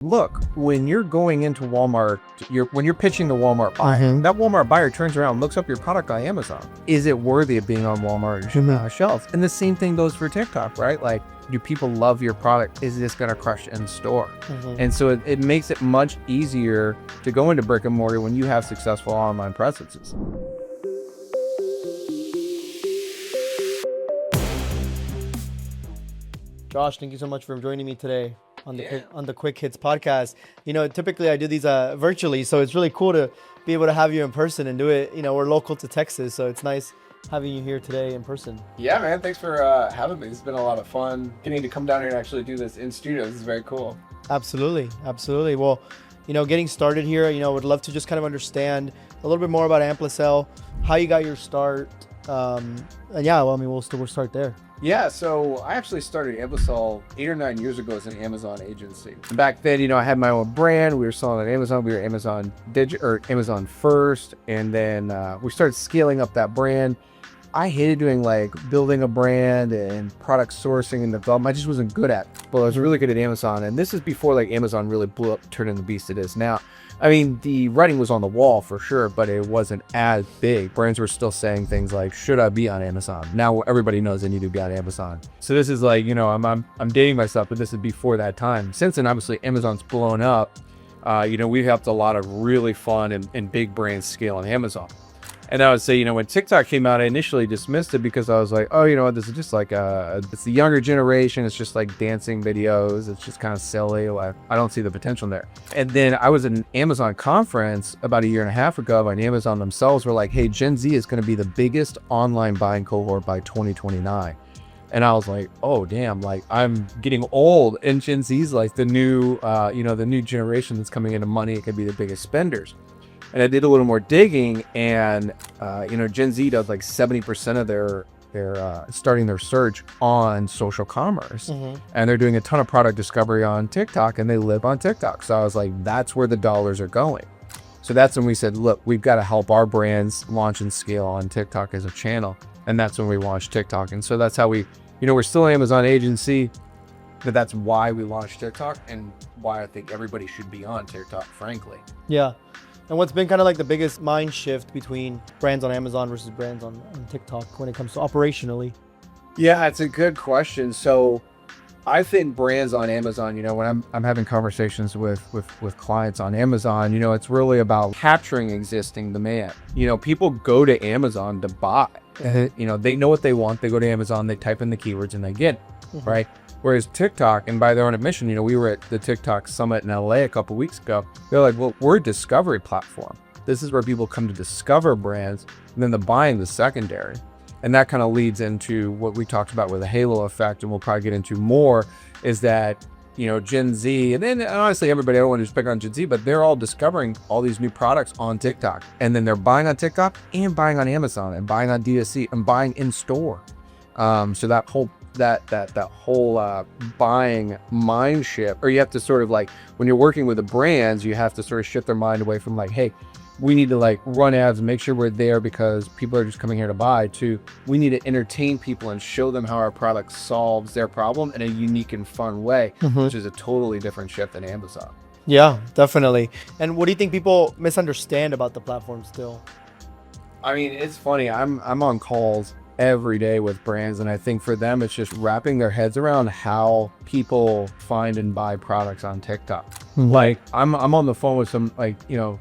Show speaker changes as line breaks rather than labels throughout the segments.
Look, when you're going into Walmart, when you're pitching the Walmart buyer, that Walmart buyer turns around, looks up your product on Amazon. Is it worthy of being on Walmart shelves? And the same thing goes for TikTok, right? Like, do people love your product? Is this going to crush in store? And so it makes it much easier to go into brick and mortar when you have successful online presences.
Josh, thank you so much for joining me today on the Quick Hits podcast. You know, typically I do these virtually, so it's really cool to be able to have you in person and do it. You know, we're local to Texas, so it's nice having you here today in person.
Yeah, man. Thanks for having me. It's been a lot of fun getting to come down here and actually do this in studio. This is very cool.
Absolutely. Well, you know, getting started here, you know, would love to just kind of understand a little bit more about Amplicell, how you got your start. And yeah, well, I mean, we'll start there.
Yeah, so I actually started Amplicell 8 or 9 years ago as an Amazon agency. Back then, you know, I had my own brand. We were selling on Amazon. We were Amazon Amazon first, and then we started scaling up that brand. I hated doing like building a brand and product sourcing and development. I just wasn't good at it. But I was really good at Amazon, and this is before like Amazon really blew up, turned into the beast it is now. I mean, the writing was on the wall for sure, but it wasn't as big. Brands were still saying things like, should I be on Amazon? Now everybody knows they need to be on Amazon. So this is like, you know, I'm dating myself, but this is before that time. Since then, obviously, Amazon's blown up. You know, we've helped a lot of really fun and big brands scale on Amazon. And I would say, you know, when TikTok came out, I initially dismissed it because I was like, oh, you know what, this is just like it's the younger generation. It's just like dancing videos. It's just kind of silly. I don't see the potential there. And then I was at an Amazon conference about 1.5 years ago, and Amazon themselves were like, hey, Gen Z is going to be the biggest online buying cohort by 2029. And I was like, oh, damn, like I'm getting old, and Gen Z is like the new, you know, the new generation that's coming into money. It could be the biggest spenders. And I did a little more digging, and you know, Gen Z does like 70% of their starting their search on social commerce, and they're doing a ton of product discovery on TikTok, and they live on TikTok. So I was like, that's where the dollars are going. So that's when we said, look, we've got to help our brands launch and scale on TikTok as a channel, and that's when we launched TikTok. And so that's how we, you know, we're still an Amazon agency, but that's why we launched TikTok and why I think everybody should be on TikTok, frankly.
Yeah. And what's been kind of like the biggest mind shift between brands on Amazon versus brands on TikTok when it comes to operationally?
Yeah, it's a good question. So I think brands on Amazon, you know, when I'm having conversations with clients on Amazon, you know, it's really about capturing existing demand. You know, people go to Amazon to buy. You know, they know what they want. They go to Amazon, they type in the keywords, and they get it, right? Whereas TikTok, and by their own admission, you know, we were at the TikTok summit in LA a couple weeks ago. They're like, well, we're a discovery platform. This is where people come to discover brands, and then the buying the secondary. And that kind of leads into what we talked about with the halo effect, and we'll probably get into more, is that, you know, Gen Z, and then honestly, everybody, I don't want to just pick on Gen Z, but they're all discovering all these new products on TikTok. And then they're buying on TikTok and buying on Amazon and buying on DSC and buying in store. So that whole buying mind shift, or you have to sort of like, when you're working with the brands, you have to sort of shift their mind away from like, hey, we need to like run ads and make sure we're there because people are just coming here to buy, to we need to entertain people and show them how our product solves their problem in a unique and fun way, which is a totally different shift than Amazon.
Yeah, definitely. And what do you think people misunderstand about the platform still?
I mean, it's funny. I'm on calls every day with brands, and I think for them it's just wrapping their heads around how people find and buy products on TikTok. Like I'm on the phone with some, like, you know,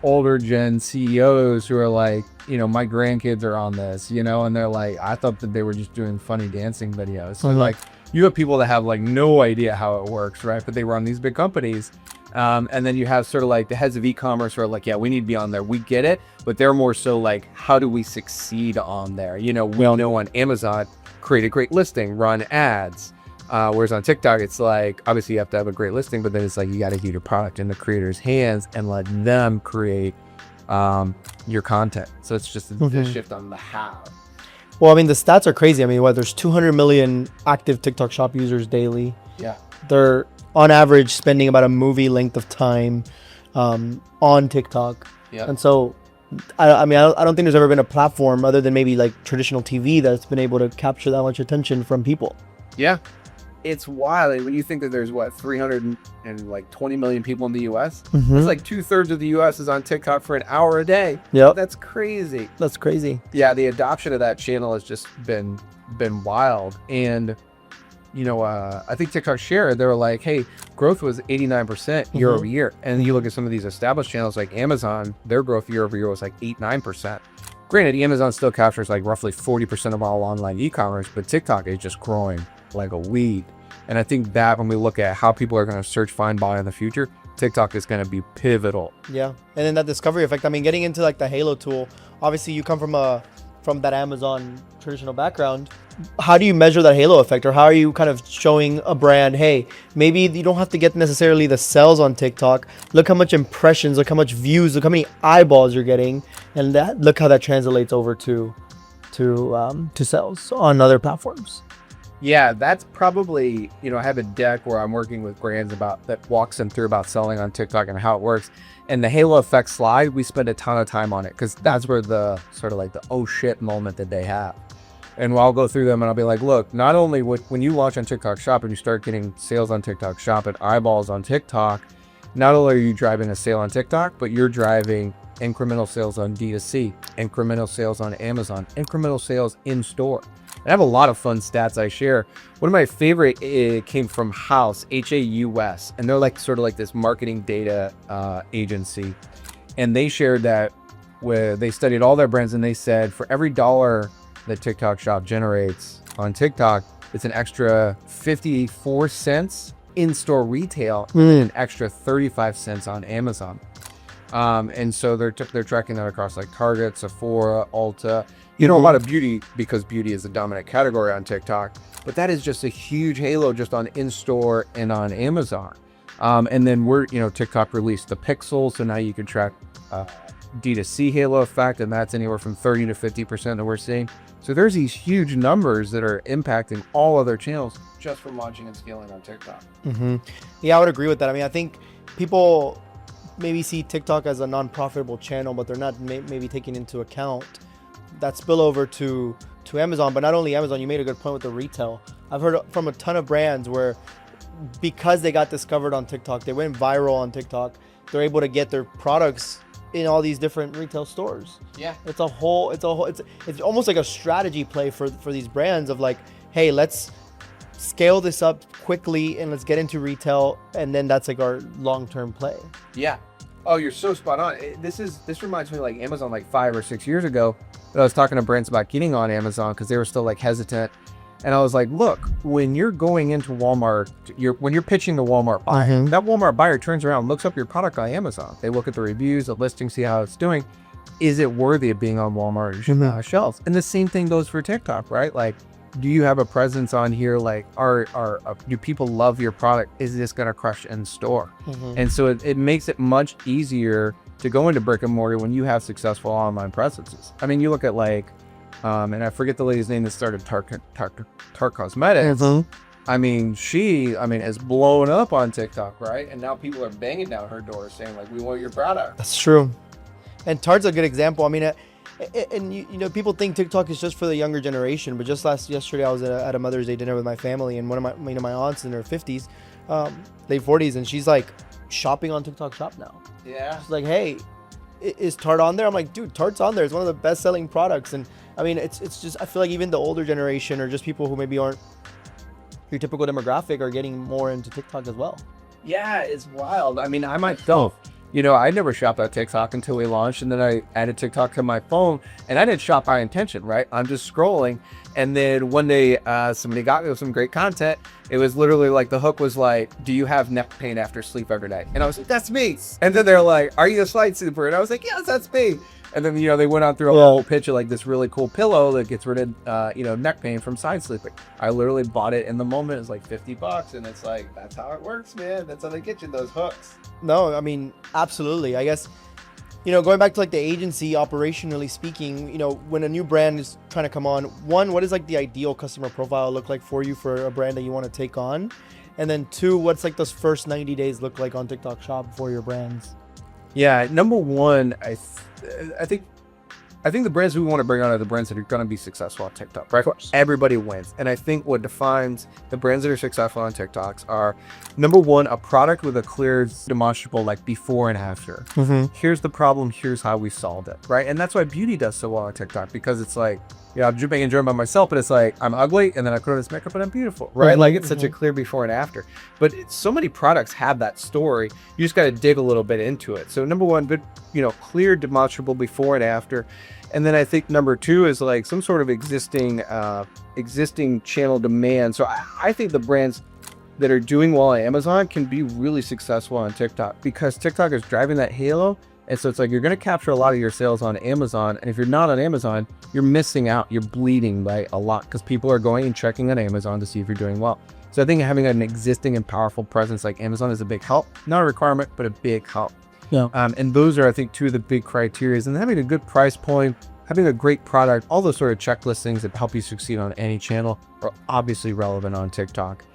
older gen CEOs who are like, you know, my grandkids are on this, you know, and they're like, I thought that they were just doing funny dancing videos. So like, you have people that have like no idea how it works, right? But they run these big companies. And then you have sort of like the heads of e-commerce who are like, yeah, we need to be on there. We get it. But they're more so like, how do we succeed on there? You know, we all know on Amazon, create a great listing, run ads. Whereas on TikTok, it's like, obviously you have to have a great listing, but then it's like, you got to get your product in the creator's hands and let them create your content. So it's just a shift on the how.
Well, I mean, the stats are crazy. I mean, there's 200 million active TikTok shop users daily.
Yeah.
They're on average spending about a movie length of time on TikTok.
Yeah.
And so, I mean, I don't think there's ever been a platform other than maybe like traditional TV that's been able to capture that much attention from people.
Yeah. it's wild when you think that there's 320 million people in the U.S.
Mhm.
It's like 2/3 of the U.S. is on TikTok for an hour a day.
Yep.
That's crazy.
That's crazy.
Yeah, the adoption of that channel has just been wild. And I think TikTok shared, they were like, hey, growth was 89% year over year. And you look at some of these established channels like Amazon, their growth year over year was like 8-9%. Granted, Amazon still captures like roughly 40% of all online e-commerce, but TikTok is just growing like a weed. And I think that when we look at how people are going to search, find, buy in the future, TikTok is going to be pivotal.
Yeah. And then that discovery effect. I mean, getting into like the Halo tool, obviously you come from that Amazon traditional background. How do you measure that halo effect, or how are you kind of showing a brand, hey, maybe you don't have to get necessarily the sales on TikTok. Look how much impressions, look how much views, look how many eyeballs you're getting, and look how that translates over to sales on other platforms.
Yeah, that's probably, I have a deck where I'm working with brands that walks them through about selling on TikTok and how it works. And the halo effect slide, we spend a ton of time on it because that's where the sort of like the oh shit moment that they have. And I'll go through them and I'll be like, look, not only when you launch on TikTok Shop and you start getting sales on TikTok Shop and eyeballs on TikTok, not only are you driving a sale on TikTok, but you're driving incremental sales on D2C, incremental sales on Amazon, incremental sales in store. And I have a lot of fun stats I share. One of my favorite came from House, Haus, and they're like sort of like this marketing data agency. And they shared that where they studied all their brands and they said for every dollar that TikTok Shop generates on TikTok, it's an extra 54 cents in-store retail and an extra 35 cents on Amazon. And so they're tracking that across like Target, Sephora, Ulta, a lot of beauty, because beauty is the dominant category on TikTok, but that is just a huge halo just on in-store and on Amazon. And then TikTok released the Pixel, so now you can track D2C halo effect, and that's anywhere from 30 to 50% that we're seeing. So there's these huge numbers that are impacting all other channels just from launching and scaling on TikTok.
Mm-hmm. Yeah, I would agree with that. I mean, I think people maybe see TikTok as a non-profitable channel, but they're not maybe taking into account that spillover to Amazon. But not only Amazon, you made a good point with the retail. I've heard from a ton of brands where because they got discovered on TikTok, they went viral on TikTok, they're able to get their products in all these different retail stores.
Yeah.
It's almost like a strategy play for these brands of like, hey, let's scale this up quickly and let's get into retail, and then that's like our long-term play.
Yeah. Oh, you're so spot on. This reminds me of like Amazon like 5 or 6 years ago. I was talking to brands about getting on Amazon because they were still like hesitant. And I was like, look, when you're going into Walmart, when you're pitching the Walmart buyer, that Walmart buyer turns around, looks up your product on Amazon. They look at the reviews, the listing, see how it's doing. Is it worthy of being on Walmart shelves? And the same thing goes for TikTok, right? Like, do you have a presence on here? Like, do people love your product? Is this going to crush in store? And so it makes it much easier to go into brick and mortar when you have successful online presences. I mean, you look at like, and I forget the lady's name that started Tarte Cosmetics. I mean, she has blown up on TikTok, right? And now people are banging down her door saying like, we want your product.
That's true. And Tarte's a good example. I mean, and people think TikTok is just for the younger generation, but just yesterday I was at a Mother's Day dinner with my family, and one of my aunts in her 50s, late 40s, and she's like shopping on TikTok Shop now.
Yeah. She's
like, hey, is Tarte on there? I'm like, dude, Tarte's on there. It's one of the best selling products. And I mean, it's just, I feel like even the older generation or just people who maybe aren't your typical demographic are getting more into TikTok as well.
Yeah, it's wild. I mean, I myself, I never shopped on TikTok until we launched, and then I added TikTok to my phone, and I didn't shop by intention, right? I'm just scrolling, and then one day somebody got me with some great content. It was literally like the hook was like, do you have neck pain after sleep every night? And I was like, that's me. And then they're like, are you a slide super? And I was like, yes, that's me. And then, they went on through a whole pitch of like this really cool pillow that gets rid of, neck pain from side sleeping. I literally bought it in the moment. It's like $50. And it's like, that's how it works, man. That's how they get you those hooks.
No, I mean, absolutely. I guess, going back to like the agency, operationally speaking, when a new brand is trying to come on, one, what does like the ideal customer profile look like for you for a brand that you want to take on? And then two, what's like those first 90 days look like on TikTok Shop for your brands?
Yeah, number one, I think I think the brands we want to bring on are the brands that are going to be successful on TikTok, right? Everybody wins. And I think what defines the brands that are successful on TikToks are, number one, a product with a clear, demonstrable, like before and after. Here's the problem. Here's how we solved it, right? And that's why beauty does so well on TikTok, because it's like, yeah, I'm making a joke about myself, but it's like, I'm ugly and then I put on this makeup and I'm beautiful, right? Like it's such a clear before and after. But so many products have that story. You just got to dig a little bit into it. So number one, but clear, demonstrable before and after. And then I think number two is like some sort of existing channel demand. So I think the brands that are doing well on Amazon can be really successful on TikTok, because TikTok is driving that halo. And so it's like, you're going to capture a lot of your sales on Amazon. And if you're not on Amazon, you're missing out. You're bleeding by a lot, because people are going and checking on Amazon to see if you're doing well. So I think having an existing and powerful presence like Amazon is a big help, not a requirement, but a big help.
Yeah.
And those are, I think, two of the big criteria. And having a good price point, having a great product, all those sort of checklist things that help you succeed on any channel are obviously relevant on TikTok.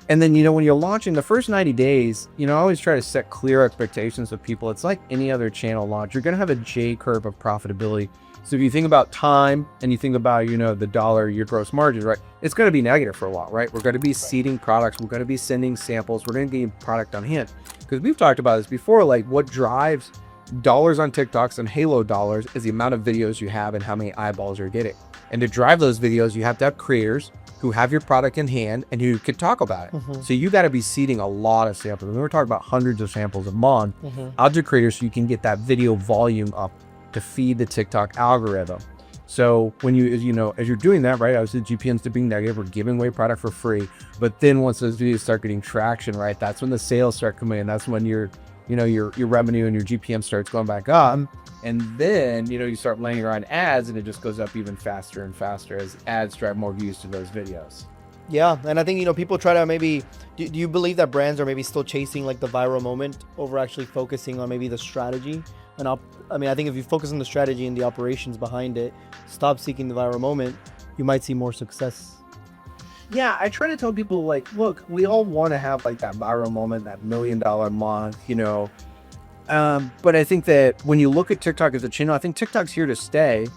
And then, when you're launching the first 90 days, I always try to set clear expectations with people. It's like any other channel launch. You're going to have a J curve of profitability. So if you think about time and you think about, the dollar, your gross margin, right? It's going to be negative for a while, right? We're going to be seeding products. We're going to be sending samples. We're going to get product on hand. Because we've talked about this before, like what drives dollars on TikToks and Halo dollars is the amount of videos you have and how many eyeballs you're getting. And to drive those videos, you have to have creators who have your product in hand and who could talk about it. So you got to be seeding a lot of samples. And we're talking about hundreds of samples a month out to creators, so you can get that video volume up to feed the TikTok algorithm. So when as you're doing that, right, obviously GPMs to being negative, we're giving away product for free. But then once those videos start getting traction, right, that's when the sales start coming in. That's when your revenue and your GPM starts going back up. And then, you start laying on ads, and it just goes up even faster and faster as ads drive more views to those videos.
Yeah. And I think, people try to maybe, do you believe that brands are maybe still chasing like the viral moment over actually focusing on maybe the strategy? And I think if you focus on the strategy and the operations behind it, stop seeking the viral moment, you might see more success.
Yeah, I try to tell people, like, look, we all want to have like that viral moment, that $1 million month, but I think that when you look at TikTok as a channel, I think TikTok's here to stay.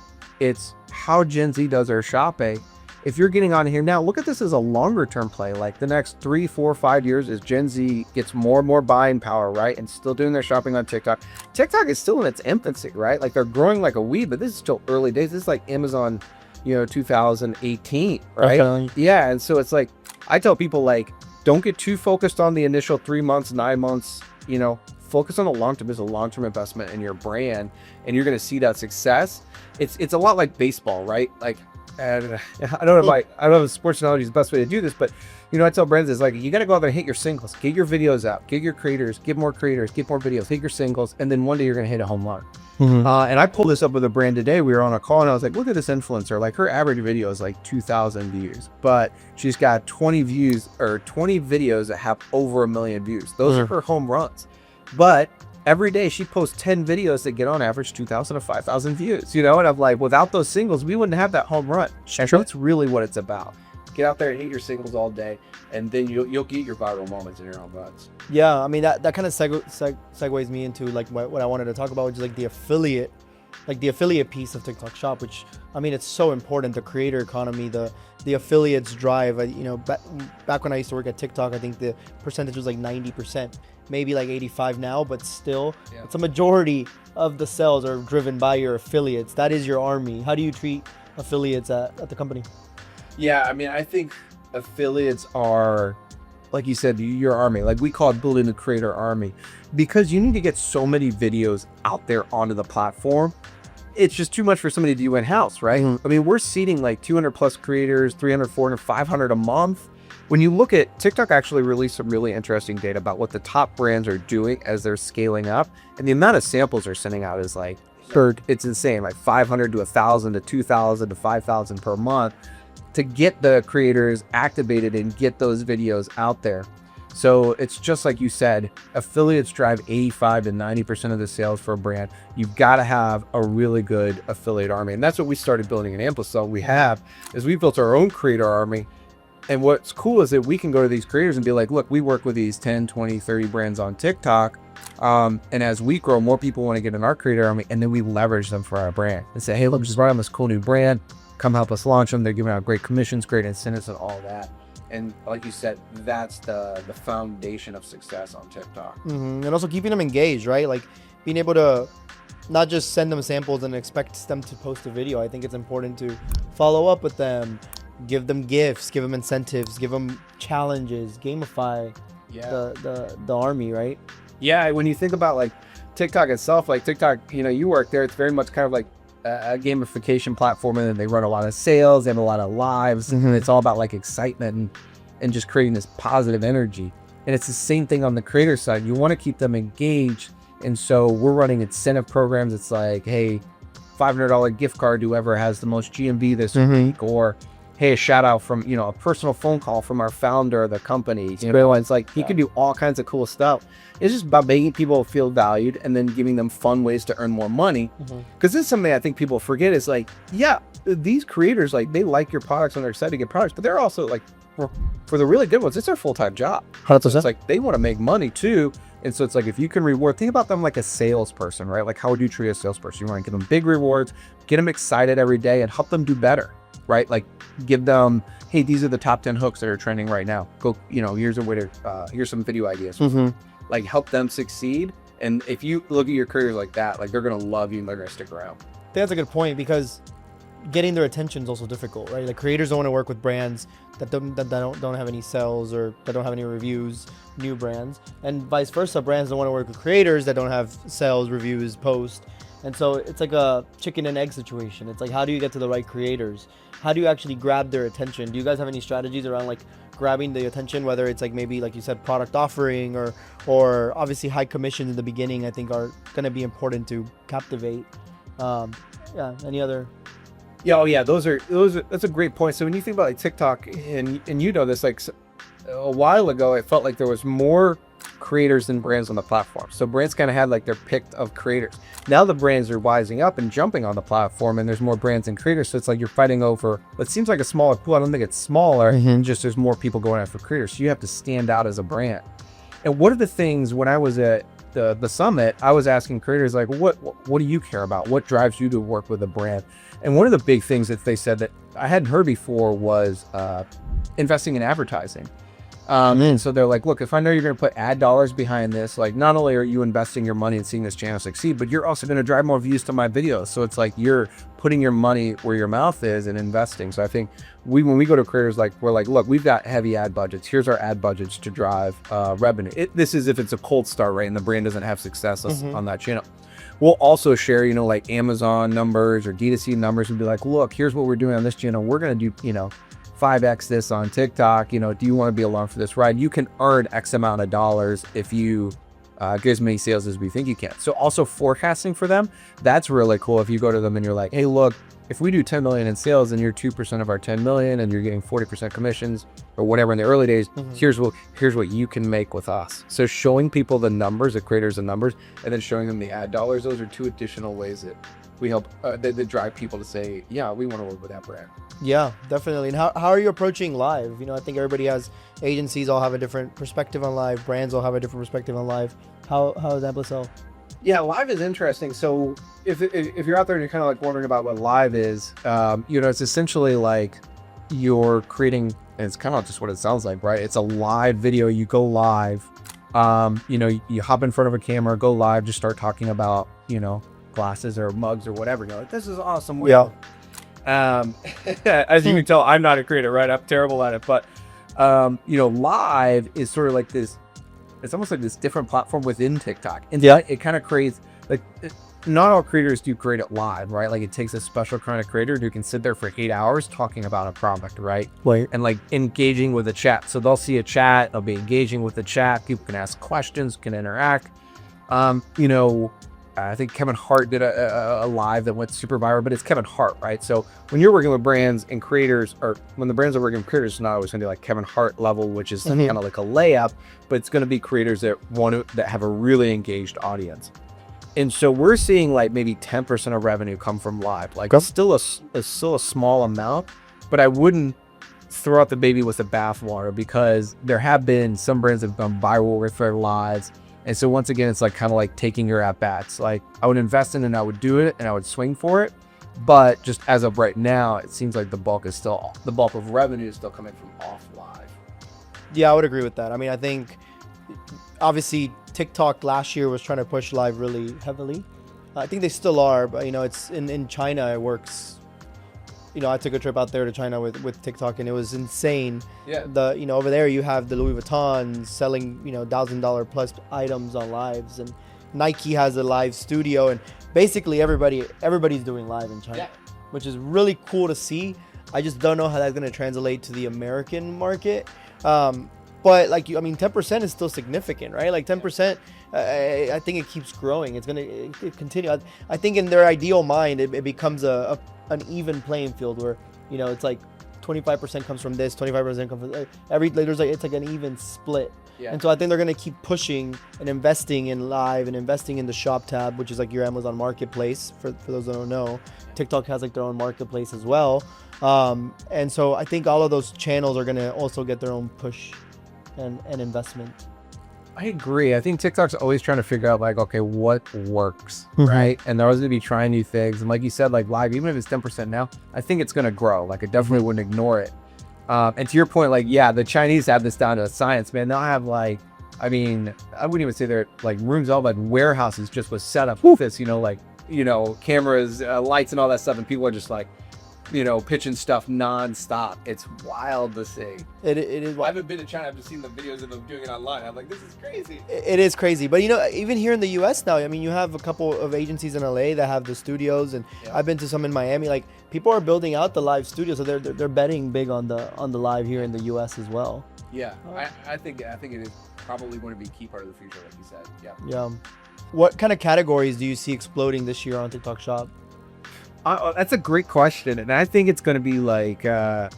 It's how Gen Z does their shopping. If you're getting on here now, look at this as a longer term play, like the next 3, 4, 5 years as Gen Z gets more and more buying power, right? And still doing their shopping on TikTok. TikTok is still in its infancy, right? Like they're growing like a weed, but this is still early days. This is like Amazon, 2018, right?
Definitely.
Yeah. And so it's like, I tell people, like, don't get too focused on the initial 3 months, 9 months, focus on the long term. There's a long-term investment in your brand, and you're going to see that success. It's a lot like baseball, right? Like, and I don't know if sports analogy is the best way to do this, but I tell brands is like, you got to go out there and hit your singles, get your videos out, get your creators, get more creators, get more videos, hit your singles, and then one day you're going to hit a home run. And I pulled this up with a brand today. We were on a call and I was like, look at this influencer. Like her average video is like 2,000 views, but she's got 20 videos that have over 1 million views. Those are her home runs. But every day she posts 10 videos that get on average 2,000 to 5,000 views, and I'm like, without those singles, we wouldn't have that home run. That's really what it's about. Get out there and hit your singles all day, and then you'll get your viral moments in your own runs.
Yeah, I mean, that kind of segues me into like what I wanted to talk about, which is like the affiliate piece of TikTok Shop, which, I mean, it's so important. The creator economy, the affiliates drive. Back when I used to work at TikTok, I think the percentage was like 90%, maybe like 85 now, but still, it's a majority of the sales are driven by your affiliates. That is your army. How do you treat affiliates at the company?
Yeah, I mean, I think affiliates are, like you said, your army. Like we call it building the creator army, because you need to get so many videos out there onto the platform. It's just too much for somebody to do in-house, right? I mean, we're seeding like 200 plus creators, 300, 400, 500 a month. When you look at TikTok, actually released some really interesting data about what the top brands are doing as they're scaling up, and the amount of samples they're sending out is like, it's insane, like 500 to 1,000 to 2,000 to 5,000 per month to get the creators activated and get those videos out there. So it's just like you said, affiliates drive 85 to 90% of the sales for a brand. You've got to have a really good affiliate army. And that's what we started building in Amplacell. We built our own creator army. And what's cool is that we can go to these creators and be like, look, we work with these 10, 20, 30 brands on TikTok. And as we grow, more people want to get in our creator army, and then we leverage them for our brand and say, hey, look, just brought on this cool new brand. Come help us launch them. They're giving out great commissions, great incentives, and all that. And like you said, that's the foundation of success on TikTok.
And also keeping them engaged, right? Like being able to not just send them samples and expect them to post a video. I think it's important to follow up with them, give them gifts, give them incentives, give them challenges, gamify the army, right?
Yeah, when you think about like TikTok itself, like TikTok, you work there, it's very much kind of like a gamification platform, and then they run a lot of sales, they have a lot of lives, and it's all about like excitement and just creating this positive energy. And it's the same thing on the creator side. You want to keep them engaged, and so we're running incentive programs. It's like, hey, $500 gift card to whoever has the most GMV this week, or hey, a shout out from a personal phone call from our founder of the company. It's like he can do all kinds of cool stuff. It's just about making people feel valued and then giving them fun ways to earn more money. Because this is something I think people forget is like, yeah, these creators, like they like your products and they're excited to get products, but they're also like, for the really good ones, it's their full-time job.
100%.
So it's like they want to make money too. And so it's like, if you can reward, think about them like a salesperson, right? Like how would you treat a salesperson? You want to give them big rewards, get them excited every day and help them do better, right? Like give them, hey, these are the top 10 hooks that are trending right now. Go, here's a way to, here's some video ideas. Like help them succeed. And if you look at your career like that, like they're going to love you and they're going to stick around.
I think that's a good point, because getting their attention is also difficult, right? Like creators don't want to work with brands that don't have any sales or that don't have any reviews, new brands, and vice versa. Brands don't want to work with creators that don't have sales, reviews, posts. And so it's like a chicken and egg situation. It's like, how do you get to the right creators? How do you actually grab their attention? Do you guys have any strategies around like grabbing the attention, whether it's like maybe like you said, product offering, or obviously high commissions in the beginning, I think are going to be important to captivate. Any other?
Yeah, those are that's a great point. So when you think about like TikTok, and this, like a while ago, it felt like there was more creators than brands on the platform. So brands kind of had like their pick of creators. Now the brands are wising up and jumping on the platform, and there's more brands and creators. So it's like you're fighting over what seems like a smaller pool. I don't think it's smaller, just there's more people going after creators. So you have to stand out as a brand. And one of the things when I was at the summit, I was asking creators like, what do you care about? What drives you to work with a brand? And one of the big things that they said that I hadn't heard before was investing in advertising. And so they're like, look, if I know you're going to put ad dollars behind this, like not only are you investing your money and seeing this channel succeed, but you're also going to drive more views to my videos. So it's like you're putting your money where your mouth is and investing. So I think when we go to creators, like we're like, look, we've got heavy ad budgets. Here's our ad budgets to drive revenue. This is if it's a cold start, right? And the brand doesn't have success on that channel. We'll also share, like Amazon numbers or D2C numbers and be like, look, here's what we're doing on this channel. We're going to do, 5x this on TikTok. Do you want to be along for this ride? You can earn X amount of dollars if you get as many sales as we think you can. So also forecasting for them, that's really cool. If you go to them and you're like, hey, look, if we do 10 million in sales and you're 2% of our 10 million and you're getting 40% commissions or whatever in the early days, here's what you can make with us. So showing people the numbers, the creators the numbers, and then showing them the ad dollars, those are two additional ways that we help that drive people to say, yeah, we want to work with that brand.
Yeah, definitely. And how are you approaching live? I think everybody agencies all have a different perspective on live. Brands all have a different perspective on live. How is Amblacell?
Yeah, live is interesting. So if you're out there and you're kind of like wondering about what live is, it's essentially like you're creating, and it's kind of just what it sounds like, right? It's a live video. You go live, you hop in front of a camera, go live, just start talking about, glasses or mugs or whatever. You're like, this is awesome.
Yeah.
As you can tell, I'm not a creator, right? I'm terrible at it. But, live is sort of like this, it's almost like this different platform within TikTok. And it kind of creates, like, not all creators do create it live, right? Like it takes a special kind of creator who can sit there for 8 hours talking about a product, right? And like engaging with the chat. So they'll see a chat, they'll be engaging with the chat. People can ask questions, can interact. I think Kevin Hart did a live that went super viral, but it's Kevin Hart, right? So when you're working with brands and creators, or when the brands are working with creators, it's not always gonna be like Kevin Hart level, which is kind of like a layup, but it's gonna be creators that that have a really engaged audience. And so we're seeing like maybe 10% of revenue come from live. Like it's still a small amount, but I wouldn't throw out the baby with the bathwater, because there have been some brands that have gone viral with their lives. And so once again, it's like kind of like taking your at bats. Like I would invest in it and I would do it and I would swing for it. But just as of right now, it seems like the bulk of revenue is still coming from off live.
Yeah, I would agree with that. I mean, I think obviously TikTok last year was trying to push live really heavily. I think they still are, but it's in China it works. I took a trip out there to China with TikTok and it was insane.
Yeah.
Over there you have the Louis Vuitton selling, $1,000 plus items on lives, and Nike has a live studio, and basically everybody's doing live in China, which is really cool to see. I just don't know how that's going to translate to the American market. But 10% is still significant, right? Like 10%, I think it keeps growing. It's going to continue. I think in their ideal mind, it becomes an even playing field where, it's like 25% comes from this, 25% comes from it's like an even split. Yeah. And so I think they're going to keep pushing and investing in live and investing in the shop tab, which is like your Amazon marketplace. For those that don't know, TikTok has like their own marketplace as well. And so I think all of those channels are going to also get their own push and investment.
I agree. I think TikTok's always trying to figure out like, okay, what works, right? And they're always going to be trying new things. And like you said, like live, even if it's 10% now, I think it's going to grow. Like I definitely wouldn't ignore it. And to your point, like, yeah, the Chinese have this down to a science, man. They'll have like, I mean, I wouldn't even say they're like rooms, all like warehouses just with setup with this, cameras, lights and all that stuff. And people are just like, pitching stuff nonstop. It's wild to see.
It is.
I haven't been to China. I've just seen the videos of them doing it online. I'm like, this is crazy.
It is crazy. But even here in the U.S. now, I mean, you have a couple of agencies in LA that have the studios, and I've been to some in Miami. Like people are building out the live studio, so they're betting big on the live here in the U.S. as well.
Yeah, I think it is probably going to be a key part of the future, like you said. Yeah.
Yeah. What kind of categories do you see exploding this year on TikTok Shop?
That's a great question, and I think it's going to be like, I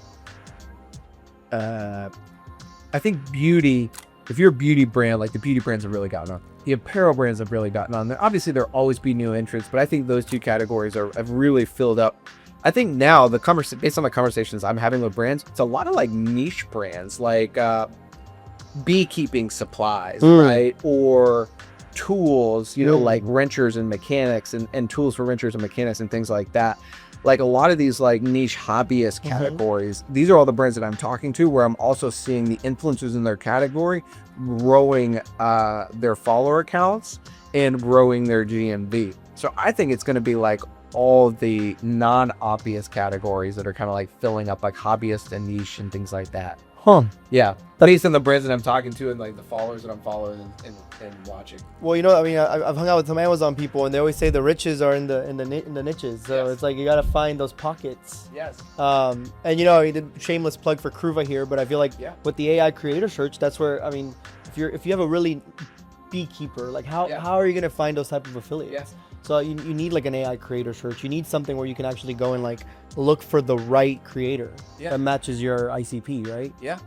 think beauty. If you're a beauty brand, like the beauty brands have really gotten on. The apparel brands have really gotten on there. Obviously, there'll always be new entrants, but I think those two categories have really filled up. I think now based on the conversations I'm having with brands, it's a lot of like niche brands, like beekeeping supplies, right, or tools, like wrenchers and mechanics and tools for wrenchers and mechanics and things like that. Like a lot of these like niche hobbyist categories, these are all the brands that I'm talking to, where I'm also seeing the influencers in their category growing their follower accounts and growing their GMV. So I think it's going to be like all the non-obvious categories that are kind of like filling up like hobbyist and niche and things like that. Yeah. Based on the brands that I'm talking to and like the followers that I'm following and watching.
Well, I mean, I've hung out with some Amazon people, and they always say the riches are in the niches. So it's like you got to find those pockets.
Yes.
And the shameless plug for Kruva here, but I feel like with the AI creator search, that's where, I mean, if you have a really beekeeper, like how are you gonna find those type of affiliates?
Yes.
So you need like an AI creator search. You need something where you can actually go and like look for the right creator that matches your ICP, right?
Yeah.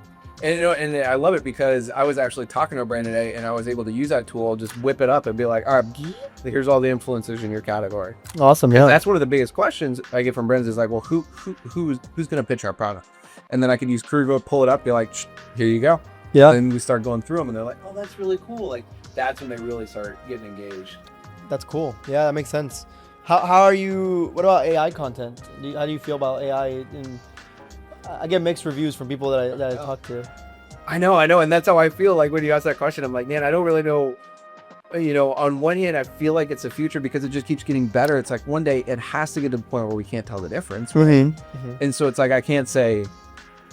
And I love it because I was actually talking to a brand today, and I was able to use that tool, just whip it up and be like, all right, here's all the influencers in your category.
Awesome. Yeah.
That's one of the biggest questions I get from brands is like, well, who's going to pitch our product? And then I could use Kruva, pull it up, be like, here you go. Yeah. And we start going through them, and they're like, oh, that's really cool. Like that's when they really start getting engaged.
That's cool. Yeah, that makes sense. How are you? What about AI content? How do you feel about AI? I get mixed reviews from people that I talk to.
I know, and that's how I feel. Like when you ask that question, I'm like, man, I don't really know. On one hand, I feel like it's the future because it just keeps getting better. It's like one day it has to get to the point where we can't tell the difference. Right? And so it's like I can't say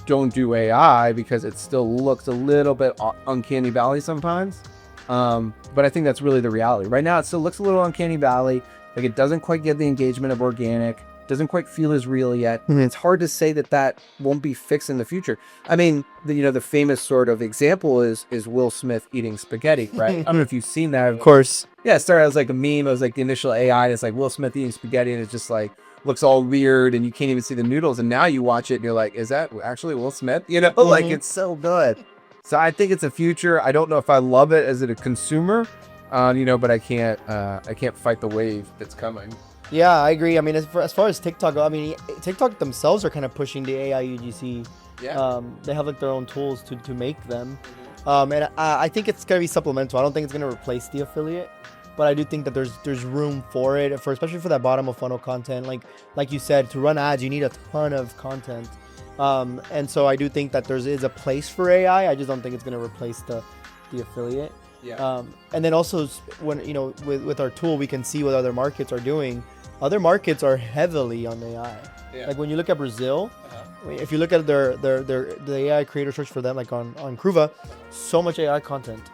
don't do AI because it still looks a little bit uncanny valley sometimes. But I think that's really the reality. Right now, it still looks a little uncanny valley. Like it doesn't quite get the engagement of organic. Doesn't quite feel as real yet. It's hard to say that won't be fixed in the future. I mean, the famous sort of example is Will Smith eating spaghetti, right? I don't know if you've seen that.
Of course.
Yeah, it started as like a meme. It was like the initial AI. And it's like Will Smith eating spaghetti, and it's just like looks all weird, and you can't even see the noodles. And now you watch it, and you're like, is that actually Will Smith? Like it's so good. So I think it's a future. I don't know if I love it as a consumer, but I can't fight the wave that's coming.
Yeah, I agree. I mean, as far as TikTok, I mean, TikTok themselves are kind of pushing the AI UGC. Yeah. They have like their own tools to make them. And I think it's gonna be supplemental. I don't think it's gonna replace the affiliate, but I do think that there's room for it, for especially for that bottom of funnel content. Like you said, to run ads, you need a ton of content. And so I do think that there is a place for AI. I just don't think it's gonna replace the affiliate.
Yeah.
And then also when with our tool, we can see what other markets are doing. Other markets are heavily on AI.
Yeah.
Like when you look at Brazil, if you look at the AI creator search for them, like on Cruva, so much AI content.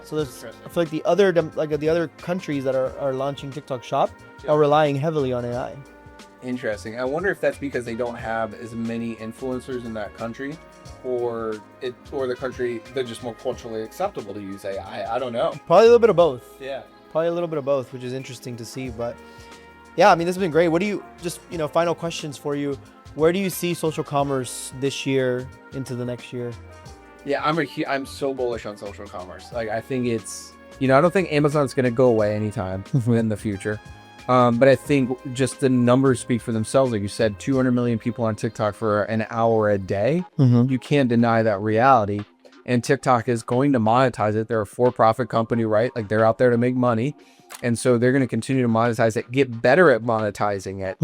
So there's, I feel like the other countries that are launching TikTok Shop are relying heavily on AI.
Interesting. I wonder if that's because they don't have as many influencers in that country, or the country, they're just more culturally acceptable to use AI. I don't know.
Probably a little bit of both.
Yeah.
Probably a little bit of both, which is interesting to see. But yeah, I mean, this has been great. What do you final questions for you? Where do you see social commerce this year into the next year?
Yeah, I'm so bullish on social commerce. Like, I think it's, I don't think Amazon's going to go away anytime in the future. But I think just the numbers speak for themselves. Like you said, 200 million people on TikTok for an hour a day. You can't deny that reality. And TikTok is going to monetize it. They're a for-profit company, right? Like, they're out there to make money. And so they're going to continue to monetize it, get better at monetizing it.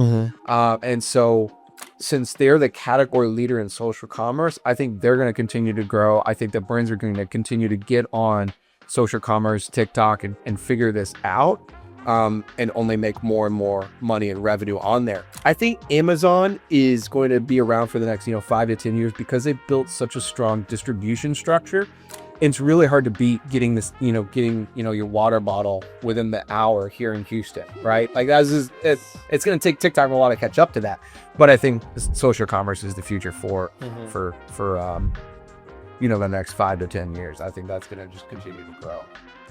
And so since they're the category leader in social commerce, I think they're going to continue to grow. I think the brands are going to continue to get on social commerce, TikTok, and figure this out. And only make more and more money and revenue on there. I think Amazon is going to be around for the next, 5 to 10 years because they've built such a strong distribution structure. It's really hard to beat getting this, your water bottle within the hour here in Houston, right? Like, it's going to take TikTok a lot to catch up to that. But I think social commerce is the future for the next 5 to 10 years. I think that's going to just continue to grow.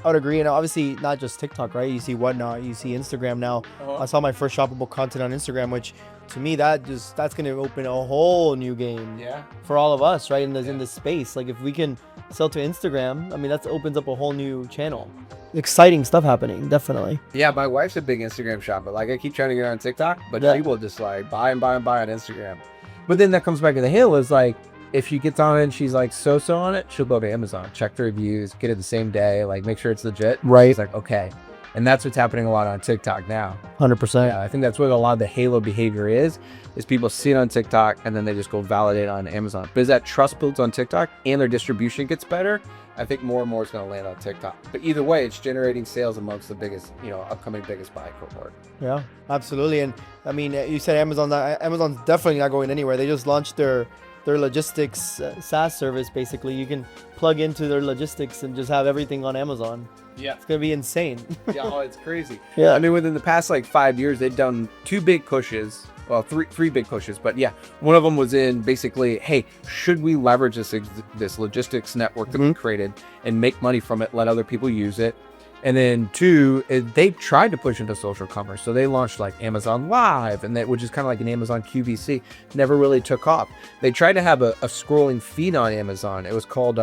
I would agree, and obviously not just TikTok, right? You see Whatnot, you see Instagram now. I saw my first shoppable content on Instagram, which to me that's going to open a whole new game for all of us, right? In this space, like if we can sell to Instagram, I mean that opens up a whole new channel. Exciting stuff happening, definitely.
Yeah, my wife's a big Instagram shopper. Like, I keep trying to get her on TikTok, but she will just like buy and buy and buy on Instagram. But then that comes back to the hill is like, if she gets on it and she's like so on it, she'll go to Amazon, check the reviews, get it the same day, like make sure it's legit.
Right.
It's like, okay. And that's what's happening a lot on TikTok now.
100%.
Yeah, I think that's what a lot of the halo behavior is people see it on TikTok and then they just go validate on Amazon. But as that trust builds on TikTok and their distribution gets better, I think more and more is going to land on TikTok. But either way, it's generating sales amongst the biggest, upcoming biggest buy cohort.
Yeah, absolutely. And I mean, you said Amazon's definitely not going anywhere. They just launched their logistics SaaS service. Basically, you can plug into their logistics and just have everything on Amazon.
Yeah,
it's gonna be insane.
Yeah, it's crazy.
Yeah,
I mean, within the past 5 years, they've done 2 big pushes. Well, three big pushes, but yeah, one of them was in basically, hey, should we leverage this logistics network that we created and make money from it, let other people use it? And then 2, they tried to push into social commerce. So they launched like Amazon Live, which is kind of like an Amazon QVC, never really took off. They tried to have a scrolling feed on Amazon. It was called,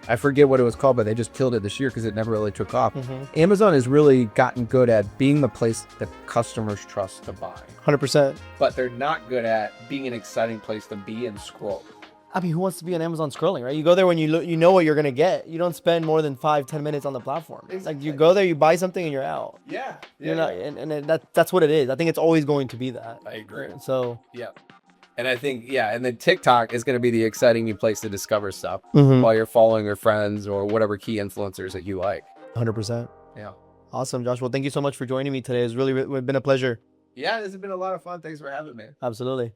I forget what it was called, but they just killed it this year because it never really took off. Amazon has really gotten good at being the place that customers trust to buy.
100%.
But they're not good at being an exciting place to be and scroll.
I mean, who wants to be on Amazon scrolling, right? You go there when you know what you're gonna get. You don't spend more than 5-10 minutes on the platform. Exactly. Like, you go there, you buy something, and you're out.
Yeah.
You're not, and that's what it is. I think it's always going to be that.
I agree.
So
yeah. And I think, and then TikTok is going to be the exciting new place to discover stuff while you're following your friends or whatever key influencers that you like.
100%.
Yeah.
Awesome, Josh. Well, thank you so much for joining me today. It's been a pleasure.
Yeah, this has been a lot of fun. Thanks for having me.
Absolutely.